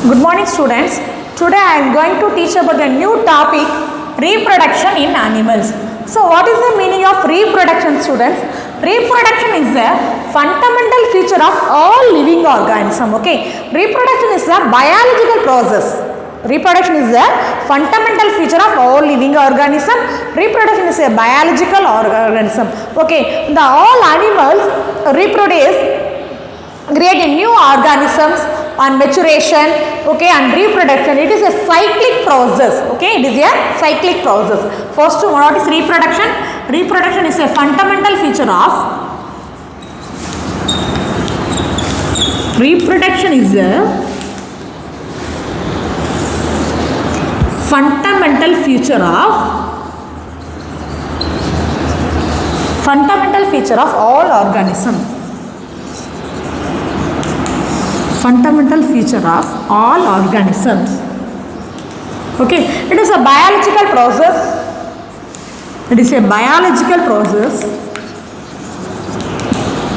Good morning students. Today I am going to teach about a new topic, reproduction in animals. So what is the meaning of reproduction, students? Reproduction is a fundamental feature of all living organisms. Okay, reproduction is a biological process. Reproduction is a fundamental feature of all living organism. Reproduction is a biological organism. Okay, the all animals reproduce, create new organisms on maturation, okay, and reproduction. It is a cyclic process. Okay, it is a cyclic process. First, what is reproduction? Reproduction is a fundamental feature of fundamental feature of all organisms. Fundamental feature of all organisms. Okay, it is a biological process. It is a biological process.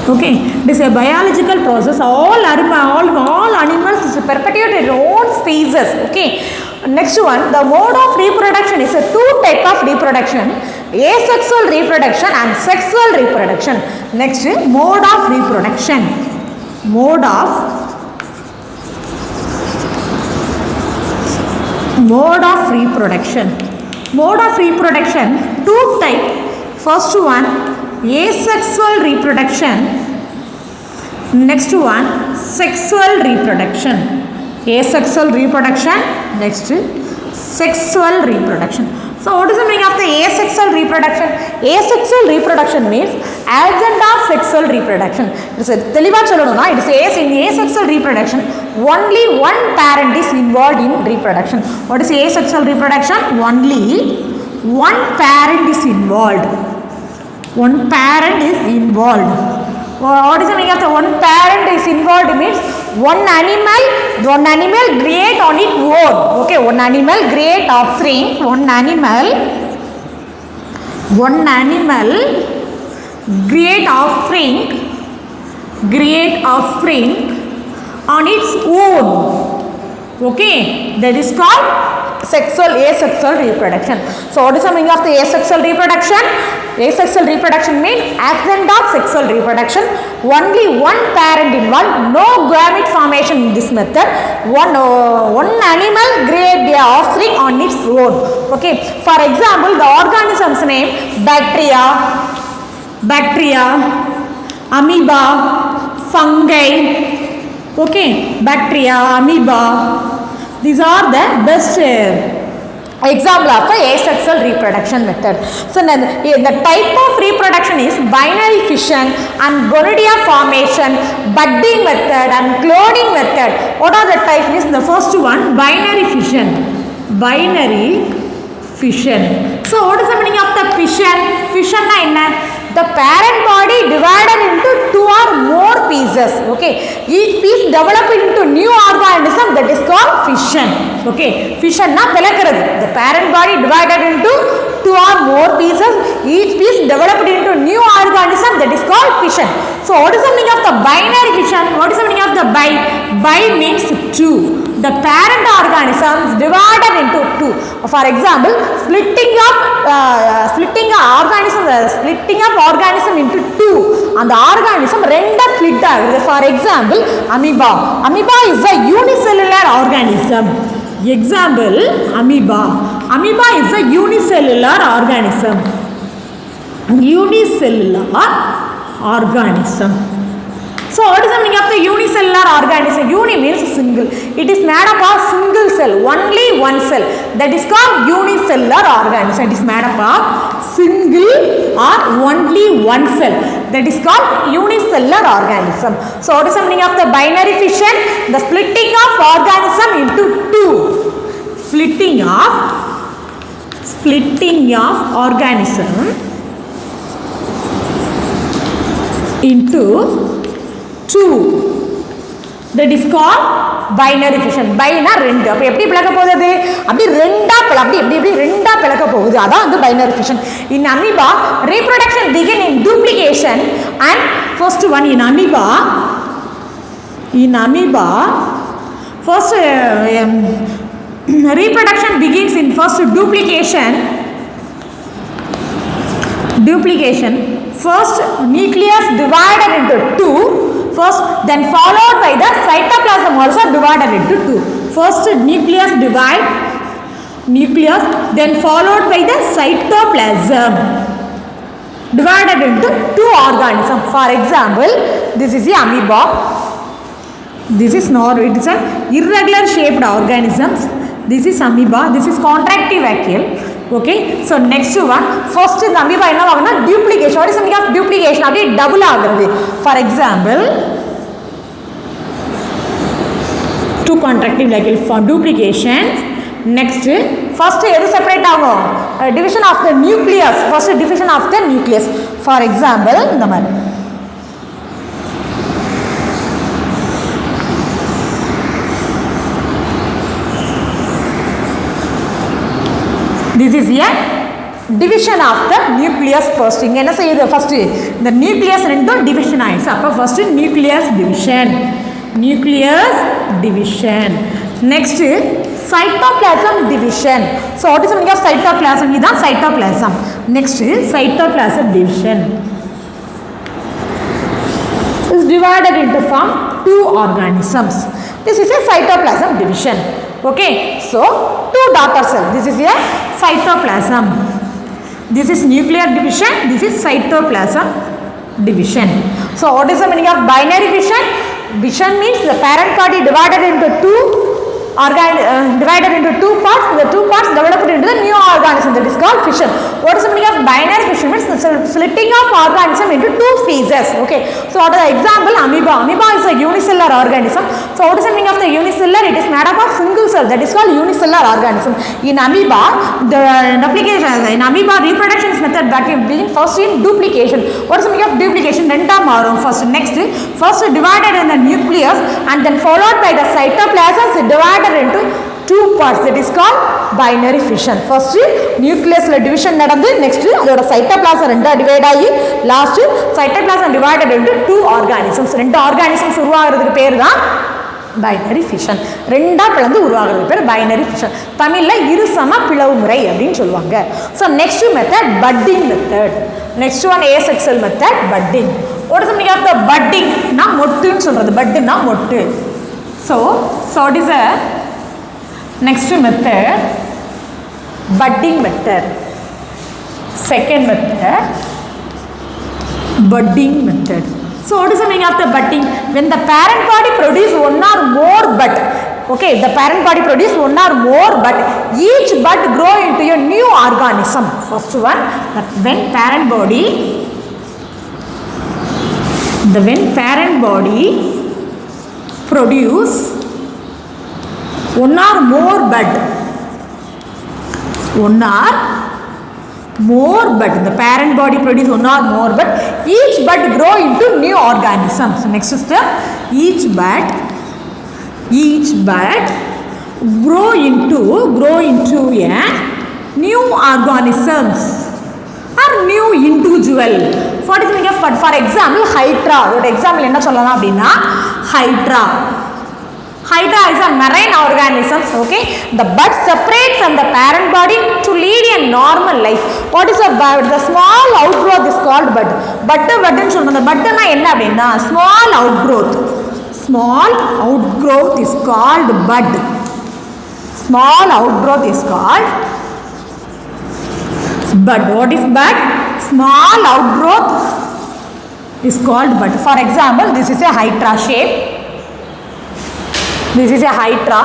Okay, it is a biological process. All animals perpetuate their own species. Okay, next one, the mode of reproduction is a two type of reproduction: asexual reproduction and sexual reproduction. Next, mode of reproduction. Mode of reproduction, two type. First one, asexual reproduction. Next one, sexual reproduction. Asexual reproduction, next sexual reproduction. So what is the meaning of the asexual reproduction? Asexual reproduction means absent of sexual reproduction. It is in asexual reproduction, only one parent is involved in reproduction. What is asexual reproduction? Only one parent is involved. One parent is involved. What is the meaning of the one parent is involved? Means one animal create on its own. Okay, one animal create offspring. One animal create offspring on its own. Okay, that is called asexual reproduction. So what is the meaning of the asexual reproduction? Asexual reproduction means absent of sexual reproduction, only one parent involved, no gamete formation in this method. One animal create their offspring on its own. Okay, for example, the organism's name: bacteria, amoeba, fungi. Okay, bacteria, amoeba, these are the best example of the asexual reproduction method. So the type of reproduction is binary fission and gonidia formation, budding method and cloning method. What are the types? The first one, binary fission. So what is the meaning of the fission? Fission na the parent body divided into two or more pieces. Okay, each piece developed into new organism, that is called fission. Okay, fission na pelakaradhu. The parent body divided into two or more pieces, each piece developed into new organism, that is called fission. So what is the meaning of the binary fission? What is the meaning of the bi? Bi means two. The parent organisms divided into two. For example, splitting organism into two, and the organism renda split. For example, amoeba is a unicellular organism. Example, amoeba is a unicellular organism. So what is the meaning of the unicellular organism? Uni means single. It is made up of single cell, only one cell. That is called unicellular organism. It is made up of single or only one cell. That is called unicellular organism. So what is the meaning of the binary fission? The splitting of organism into two. Splitting of organism into two. That is called binary fission. Bi na rendu. அப்ப எப்படி பிளக்க போகுது? அப்படி ரெண்டா பிளக்க போகுது. அதான் வந்து binary fission. In amoeba, reproduction begin in duplication, and first one in amoeba First reproduction begins in first duplication. First nucleus divided into two. First, then followed by the cytoplasm also divided into two. First nucleus, then followed by the cytoplasm divided into two organisms. For example, this is the amoeba. This is not, it is an irregular shaped organisms. This is amoeba. This is contractive vacuole. Okay, so next one, first இந்த amoeba என்ன ஆகும்னா duplication. What is the meaning of duplication? அப்படியே double ஆகுறது. For example, two contractive vacuole for duplication. Next, first எது separate ஆகும்? Division of the nucleus. First division of the nucleus. For example, இந்த மாதிரி this is a division of the nucleus first. இங்க என்ன செய்யுது? first the nucleus ரெண்டும் division ஆயிடுச்சு. அப்ப first nucleus division. Next cytoplasm division. So what is the meaning of cytoplasm? இதான் cytoplasm. Next cytoplasm division is divided into from two organisms. This is a cytoplasm division. Okay, so two daughter cells. This is a cytoplasm. This is nuclear division. This is cytoplasm division. So what is the meaning of binary fission? Fission means the parent body divided into two parts. The two parts developed into the new organism. That is called fission. What is the meaning of binary fission? Means the splitting of organism into two phases. Okay. So what is the example? Amoeba. Amoeba is a unicellular organism. So what is the meaning of the unicellular? It is made up of single cell. That is called unicellular organism. In amoeba, the reproduction method that will begin first in duplication. What is the meaning of duplication? Renda marum first. Next, first divided in the nucleus and then followed by the cytoplasm divided into two parts. That is called binary fission. First nucleus division நடந்து next அதோட cytoplasm ரெண்டா divide ஆகி last cytoplasm divided into two organisms. ரெண்டு organisms உருவாகிறதுக்கு பேர் தான் binary fission. ரெண்டா பிளந்து உருவாகிறதுக்கு பேர் binary fission. தமிழ்ல இருசம பிளவு முறை அப்படினு சொல்வாங்க. So next method budding method. Next one asexual method budding. What is the meaning of the budding? na மொட்டுன்னு சொல்றது. bud na மொட்டு. So what is a next method? Budding method. Second method, budding method. So what is the meaning of the budding? When the parent body produce one or more bud. Okay, the parent body produce one or more bud. Each bud grow into a new organism. First one, when parent body produce one or more bud. The parent body produce one or more bud. Each bud grow into new organisms. Next step, each bud grow into a new organisms or new individual. What is the meaning of bud? For example, hydra. What example enna sollala appadina? Hydra is a marine organism. Okay, the bud separates from the parent body to lead a normal life. What is a bud? The small outgrowth is called bud. Bud nu solranga. Bud na enna appadina? Small outgrowth is called bud. Small outgrowth is called bud. What is bud? Small outgrowth is called bud. For example, this is a hydra shape. This is a hydra.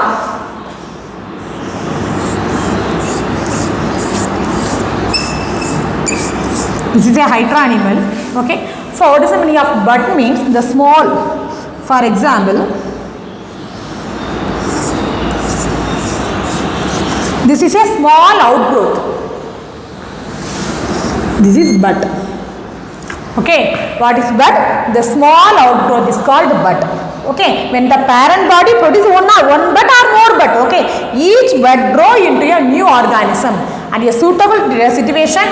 This is a hydra animal. Okay. So what is the meaning of bud? Means the small. For example, this is a small outgrowth. This is bud. Okay. What is bud? The small outgrowth is called bud. Okay, when the parent body produce one bud or more bud. Okay, each bud grow into a new organism and a suitable situation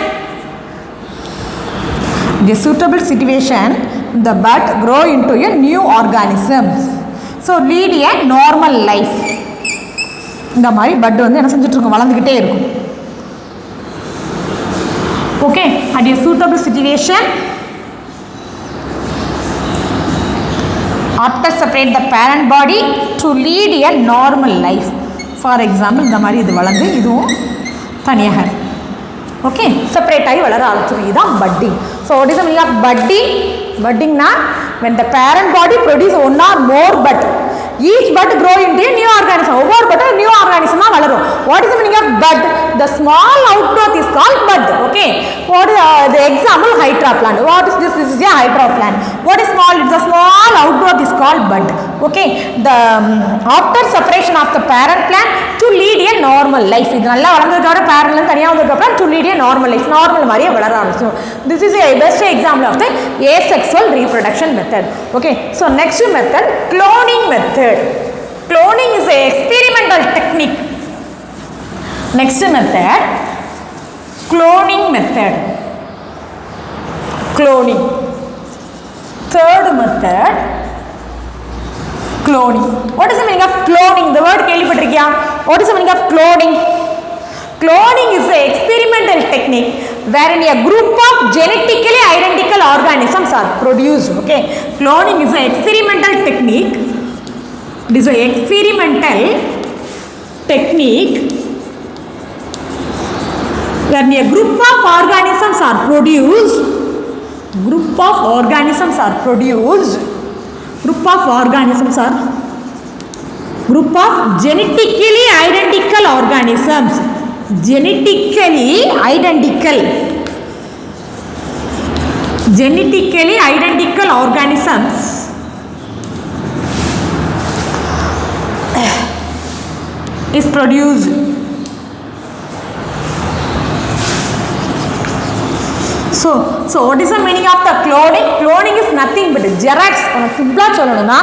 the bud grow into a new organisms. So so lead A normal life. இந்த மாதிரி but வந்து என்ன செஞ்சுட்டு இருக்கும், வளர்ந்துக்கிட்டே இருக்கும். Okay, at A suitable situation after separate the parent body to lead a normal life. For example, இந்த மாதிரி இது வளர்ந்து இதுவும் தனியாக ஓகே செப்பரேட் ஆகி வளர ஆரம்பிச்சிடும். இதுதான் budding. So what is the meaning of budding? பட்டிங்னா when the parent body produce one or more bud, each bud grow into a new organism. ஒவ்வொரு பட்டும் நியூ ஆர்கானிசமாக வளரும். What is the meaning of bud? The small outgrowth is called bud. Okay, what is the example? Hydra plant. What is this? This is a hydra plant. What is small? It's a small outgrowth is called bud. Okay, the after separation of the parent plant to lead a normal life. இது நல்லா வளர்ந்ததோட parentல தனியாக வந்ததுக்கு அப்புறம் to lead a normal life, normal மாதிரியே வளர ஆரம்பிச்சிடும். This is a best example of the asexual reproduction method. Okay, so next method, cloning method. Cloning is a experimental technique. Next method, cloning method. Cloning. Third method, cloning. What is the meaning of cloning? The word கேள்விப்பட்டிருக்கியா? What is the meaning of cloning? Cloning is an experimental technique wherein a group of genetically identical organisms are produced. Okay, cloning is an experimental technique. It is an experimental technique when a group of organisms are produced. Group of organisms are produced. Group of organisms are group of genetically identical organisms. Genetically identical. Genetically identical organisms is produced. So what is the meaning of the cloning? Cloning is nothing but xerox. சிம்பிளாக சொல்லணும்னா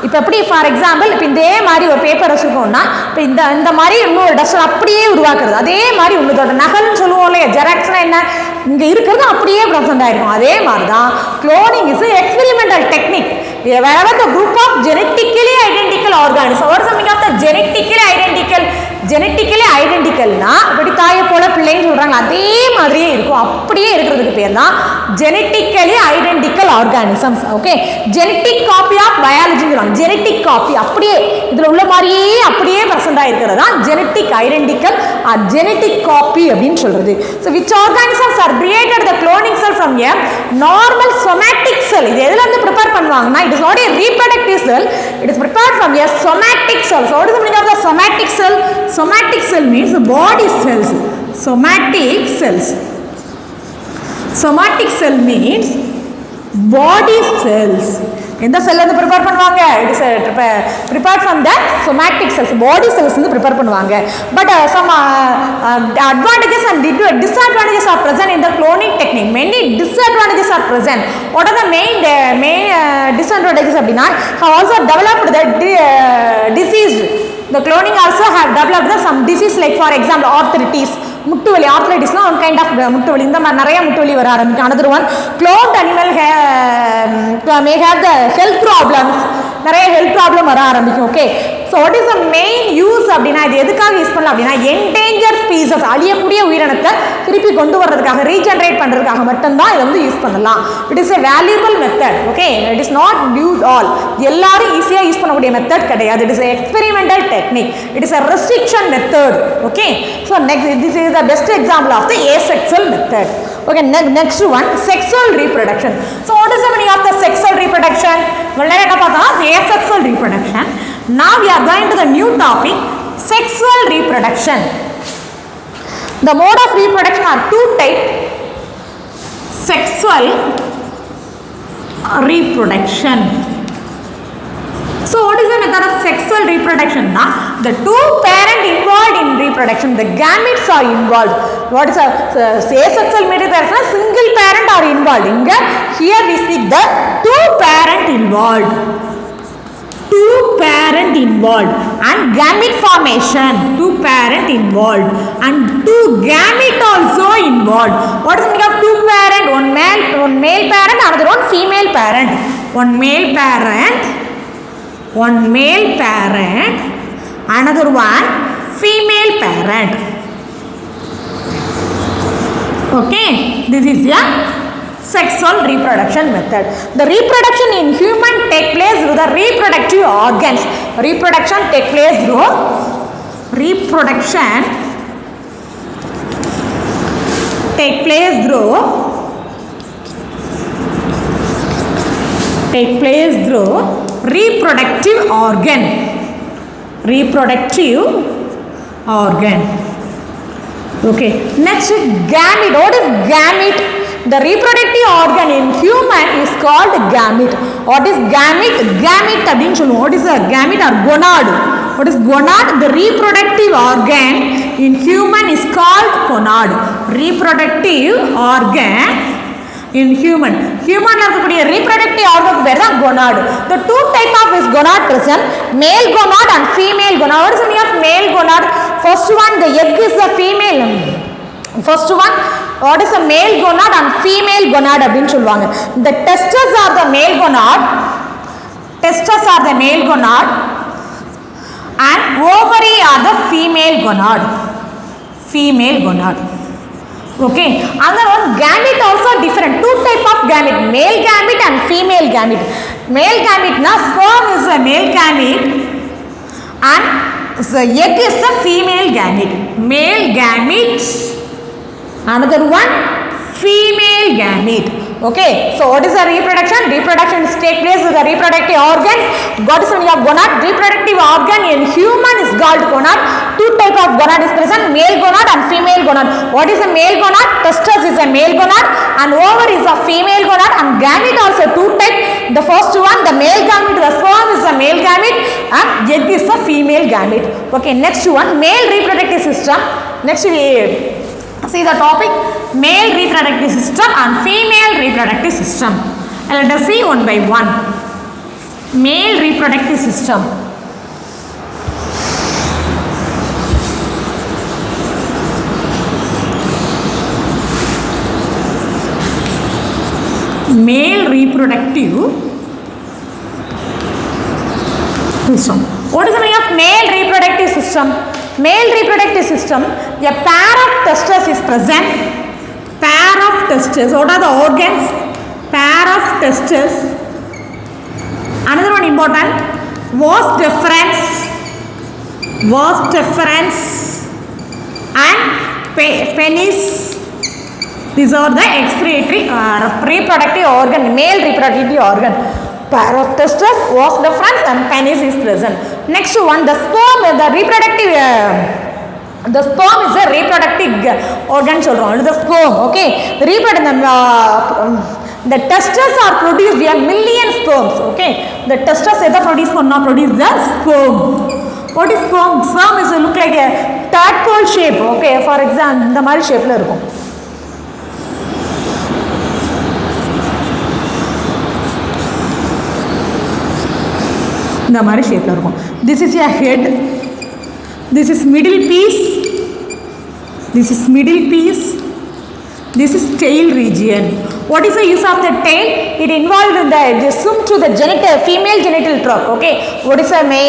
இப்போ எப்படி for example இப்போ இதே மாதிரி ஒரு paper வச்சுருக்கோம்னா இப்போ இந்த மாதிரி இன்னொரு டஸ்டர் அப்படியே உருவாக்குறது. அதே மாதிரி உங்களோட நகல்னு சொல்லுவோம் இல்லையா, ஜெராக்ஸ்னால் என்ன, இங்கே இருக்கிறது அப்படியே ப்ரெசென்ட் ஆகிருக்கும். அதே மாதிரி தான் cloning is an experimental technique wherever the group of genetically identical organisms. What is the meaning of the genetically identical? Genetically ஐடென்டிக்கல்னா இப்படி தாயை போல பிள்ளைன்னு சொல்கிறாங்க, அதே மாதிரியே இருக்கும். அப்படியே இருக்கிறதுக்கு பேர் தான் genetically identical organisms. Okay, genetic copy of பயாலஜின்னு சொல்லுவாங்க. ஜெனட்டிக் காப்பி அப்படியே இதில் உள்ள மாதிரியே அப்படியே ப்ரெசென்ட்டாக இருக்கிறது தான் genetic identical or genetic copy அப்படின்னு சொல்கிறது. So which organisms are created the cloning cell from a normal somatic cell. இது எதில் வந்து ப்ரிப்பேர் பண்ணுவாங்கன்னா, it is not a reproductive cell, it is prepared from a somatic cell. So what is the meaning of the somatic cell? Somatic cell means body cells. Somatic cells. Somatic cell means body cells. எந்த செல் வந்து prepare பண்ணுவாங்க? It is prepared from the somatic cells. Body cells வந்து prepare பண்ணுவாங்க. But some advantages and disadvantages are present in the cloning technique. Many disadvantages are present. What are the main disadvantages அப்படின்னா, have also developed the disease. The cloning also have developed some disease like for example arthritis. முட்டு வலி, ஆர்த்ரைட்டிஸ்னா one kind of முட்டு வலி. இந்த மாதிரி நிறைய முட்டு வலி வர ஆரம்பிக்கும். another one, cloned animal may have the health problems. நிறைய ஹெல்த் ப்ராப்ளம் வர ஆரம்பிக்கும். Okay, so what is the main use அப்படின்னா, இது எதுக்காக யூஸ் பண்ணலாம் அப்படின்னா, என்டேஞ்சர் ஸ்பீசஸ், அழியக்கூடிய உயிரினத்தை திருப்பி கொண்டு வர்றதுக்காக, ரீஜெனரேட் பண்ணுறதுக்காக மட்டும்தான் இதை வந்து யூஸ் பண்ணலாம். It is a valuable method. Okay, it is not use all, எல்லாரும் ஈஸியாக யூஸ் பண்ணக்கூடிய மெத்தட் கிடையாது. It is experimental technique. It is a restriction method. Okay, so next this is the best example of the asexual method. Okay, next one, sexual reproduction. So what is the meaning of the sexual reproduction? Well, let us talk about asexual reproduction. Now we are going to the new topic, sexual reproduction. The mode of reproduction are two types: sexual reproduction. So what is the method of sexual reproduction? Now the two parents involved in reproduction, the gametes are involved. What is a asexual method? Single parent are involved. Here we speak the two parent involved. Two parent involved and gamete formation. Two parent involved and two gamete also involved. What is the meaning of two parent? One male parent, another one female parent. One male parent, one male parent, another one female parent. Okay, this is a sexual reproduction method. The reproduction in human take place through the reproductive organs. Reproduction take place through reproduction take place through reproductive organ. Okay, next gamete. What is gamete? The reproductive organ in human is called gamete. What is gamete? Gamete அப்படினு சொல்லுவோம். What is a gamete or gonad? What is gonad? The reproductive organ in human is called gonad. Reproductive organ in human இருக்கக்கூடிய reproductive organ பேர் தான் gonad. The two type of is gonad present, male gonad and female gonad. What is the meaning of male gonad? First one, the egg is the female. First one, what is a male gonad and female gonad அப்படினு சொல்வாங்க. The testes are the male gonad. And ovary are the female gonad. Okay, another one, gamete also different. Two type of gamete, male gamete and female gamete. Male gamete na sperm is a male gamete and the egg is a female gamete. Male gamete, another one female gamete. Okay, so what is the reproduction? Reproduction is take place with the reproductive organs. What is the meaning of gonad? Reproductive organ in human is called gonad. Two type of gonad is present, male gonad and female gonad. What is a male gonad? Testes is a male gonad and ovary is a female gonad, and gamete also two type. The first one, the male gamete, the sperm is a male gamete and egg is a female gamete. Okay, next one, male reproductive system. Next we see the topic, male reproductive system and female reproductive system. Let us see one by one. Male reproductive system. Male reproductive system. What is the meaning of male reproductive system? Male reproductive system, a pair of testes is present. Pair of testes. What are the organs? Pair of testes. Another one important, vas deferens and penis. These are the excretory reproductive organ, male reproductive organ. Pair of testes, vas deferens and penis is present. Next one, the sperm, the reproductive the sperm is a reproductive organ சொல்றோம். The sperm, okay, the testes are produced a million sperms. Okay, the testes எதை produce the sperm. What is sperm? Sperm is look like a tadpole shape. Okay, for example இந்த மாதிரி ஷேப்ல இருக்கும். இந்த மாதிரி ஷேப்ல இருக்கும். This is a head. This is middle piece. This is tail region. What is the use of the tail? It involved in the swim to the female genital tract. Okay, what is the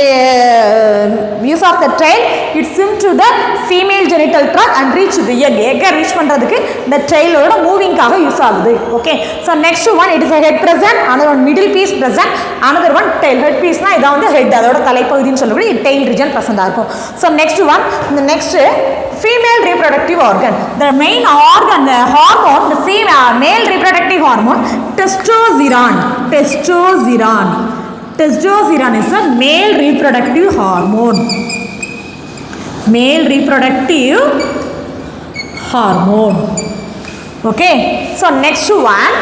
use of the tail? It swim to the female genital tract and reach the egg reach பண்றதுக்கு the tail ஓட moving காக use ஆகுது. Okay, so next one, it is a head present, another one middle piece present, another one tail. Head piece na இத வந்து head அதோட தலைப்பகுதின்னு சொல்லக்கூடிய tail region present இருக்கும். So next one, the next female reproductive organ. The main organ, the hormone, the male reproductive hormone, testosterone. Testosterone is a male reproductive hormone. Okay, so next one,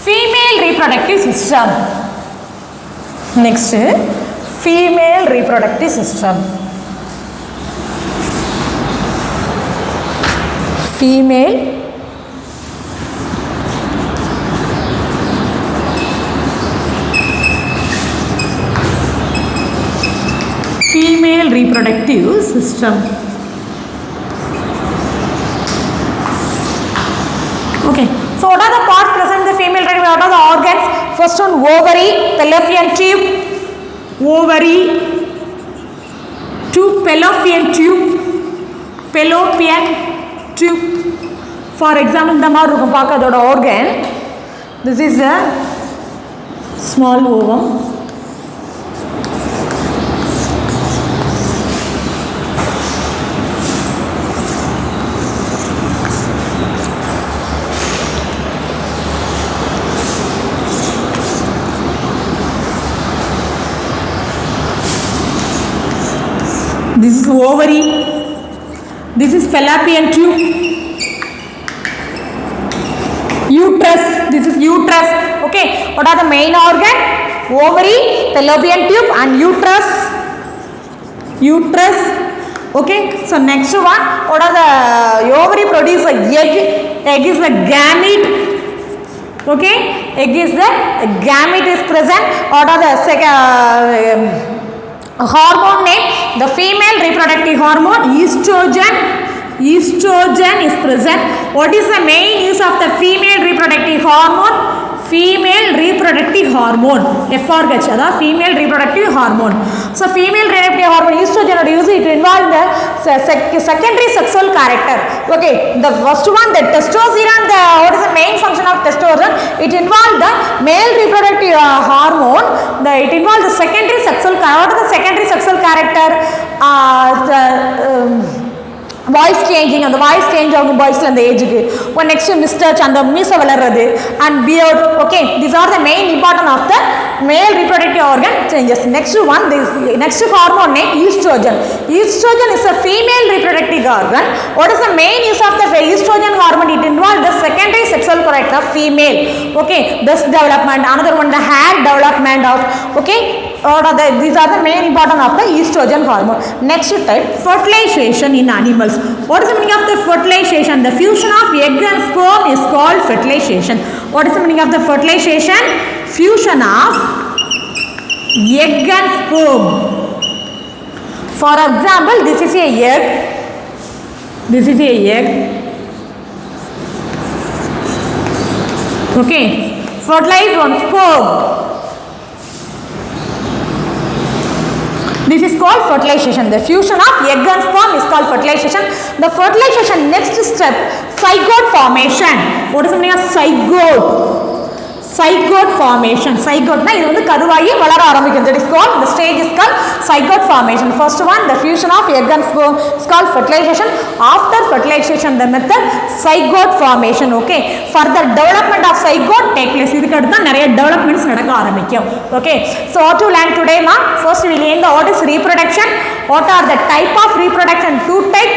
female reproductive system. Next, female reproductive system. Female reproductive system. Okay, so what are the parts present in the female reproductive? What are the organs? First one, ovary, fallopian tube, ovary to fallopian tube. Fallopian tube. For example, இந்த மாதிரி இருக்கும் பார்க்க அதோட organ. This is a small ovum. This is ovary. This is fallopian tube. Uterus. This is uterus. Okay. What are the main organ? Ovary, fallopian tube, and uterus. Uterus. Okay. So next one. What are the ovary produce a egg? Egg is the gamete. Okay. Egg is the gamete is present. What are the hormone name? The female reproductive hormone estrogen. Estrogen is present. What is the main use of the female reproductive hormone? Female reproductive hormone. FRH, that female reproductive hormone. So female reproductive hormone estrogen use it involve the secondary sexual character. Okay, the first one, the testosterone. What is the main function of testosterone? It involves the male reproductive hormone. It involves the secondary sexual. What is the secondary sexual character? Voice changing, and the voice change of boys and the age. One next mustache and the meesa valaradu and beard. Okay, these are the main important of the male reproductive organ changes. Next one, this next hormone name estrogen. Estrogen is a female reproductive organ. What is the main use of the estrogen hormone? It involves the secondary sexual character of female. Okay, breast development. Another one, the hair development of. Okay, these are the main important of the estrogen hormone. Next type, fertilization in animals. What is the meaning of the fertilization? The fusion of egg and sperm is called fertilization. What is the meaning of the fertilization? Fusion of egg and sperm. For example, this is a egg. This is a egg. Okay, fertilize one sperm. This is called fertilization. The fusion of egg and sperm is called fertilization. The fertilization next step, zygote formation. What is the meaning of zygote? Zygote formation. Zygote na idu vandu karuvayi valara arambikum. That is called, the stage is called zygote formation. First one, the fusion of egg and sperm is called fertilization. After fertilization, the method zygote formation. Okay, further development of zygote take place. Idukku adutha nariya developments nadakka arambikum. Okay, so what to learn today ma? First we learn the what is reproduction, what are the type of reproduction, two type,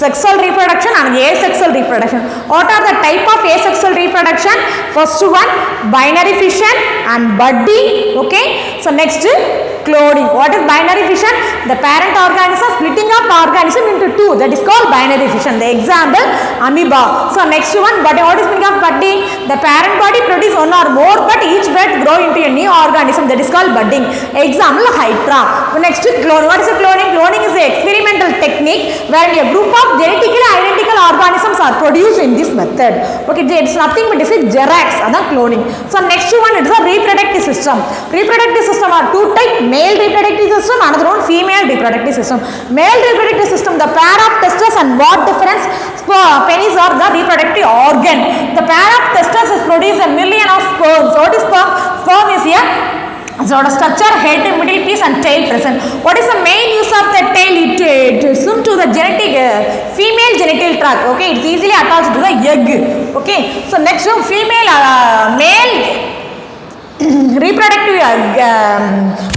sexual reproduction and asexual reproduction. What are the type of asexual reproduction? First one, binary fission and budding. Okay, so next cloning. What is binary fission? The parent organism splitting up the organism into two, that is called binary fission. The example, amoeba. So next one, budding. What is meaning of budding? The parent body produce one or more, but each bud grow into a new organism, that is called budding. Example, hydra. Next, cloning. What is a cloning? Cloning is an experimental technique where a group of genetically identical organisms are produced in this method. Okay, it's nothing but this is Xerox, that's cloning. So next one, it is a reproductive system. Reproductive system are two type, male reproductive system, another one female reproductive system. Male reproductive system, the pair of testes and what difference? Penis are the reproductive organ. The pair of testes has produced a million of sperms. What is sperm? Sperm is here. So the structure, head, middle piece and tail present. What is the main use of the tail? It is to the genetic female genital tract. Okay, it's easily attached to the egg. Okay, so next one, female male reproductive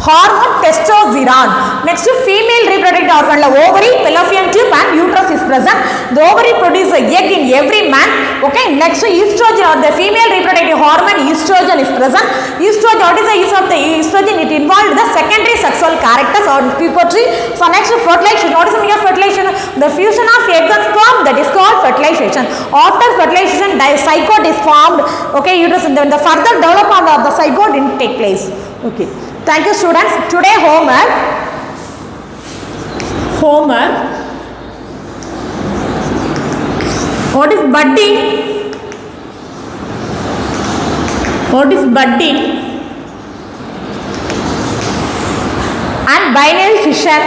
hormone testosterone. Next, female reproductive organ, ovary, fallopian tube and uterus is present. The ovary produces a egg in every man. Okay, next estrogen or the female reproductive hormone estrogen is present. Estrogen, what is the use of the estrogen? It involved the secondary sexual characters or puberty. So next, fertilization. What is the meaning of fertilization? The fusion of egg and sperm, that is called fertilization. After fertilization, the zygote is formed. Okay, uterus, then the further development of the zygote didn't take place. Okay, thank you students. Today homework. What is budding? What is budding? and binary fission.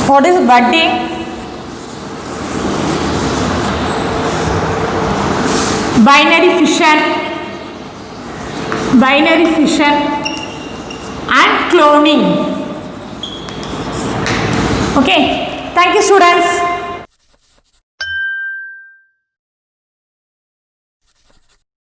What is budding? Binary fission and cloning. Okay, thank you students.